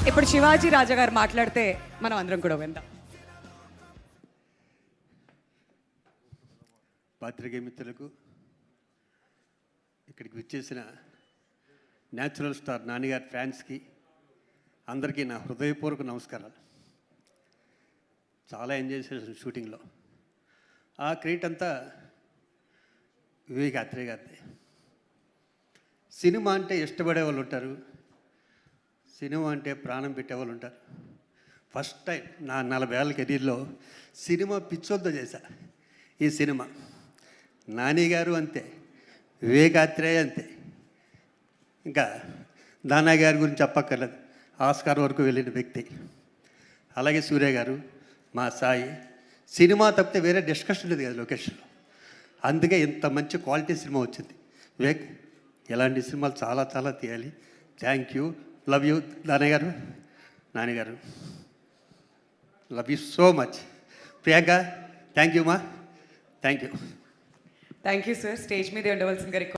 ఇప్పుడు శివాజీ రాజా గారు మాట్లాడితే మనం అందరం కూడా విందాం. పాత్రికేయ మిత్రులకు, ఇక్కడికి విచ్చేసిన న్యాచురల్ స్టార్ నానిగారి ఫ్యాన్స్కి అందరికీ నా హృదయపూర్వక నమస్కారాలు. చాలా ఎంజాయ్ చేశాను షూటింగ్లో. ఆ క్రెడిట్ అంతా వివేక్ ఆత్రేయ గారిది. సినిమా అంటే ఇష్టపడే వాళ్ళు ఉంటారు, సినిమా అంటే ప్రాణం పెట్టేవాళ్ళు ఉంటారు. ఫస్ట్ టైం నా 40 ఏళ్ళ కెరీర్లో సినిమా పిచ్చోద్దో చేశా. ఈ సినిమా నాని గారు అంతే, వివేక్ ఆత్రేయ అంతే, ఇంకా దానా గారి గురించి చెప్పక్కర్లేదు, ఆస్కార్ వరకు వెళ్ళిన వ్యక్తి. అలాగే సూర్య గారు, మా సాయి. సినిమా తప్పితే వేరే డిస్కషన్ లేదు కదా లొకేషన్లో. అందుకే ఇంత మంచి క్వాలిటీ సినిమా వచ్చింది. వివేక్, ఇలాంటి సినిమాలు చాలా చాలా తీయాలి. Thank you, love you Danayya garu, నాన్నగారు, love you so much. Priyanka, thank you మా, thank you. Thank you sir. Stage మీద ఉండవలసిందిగా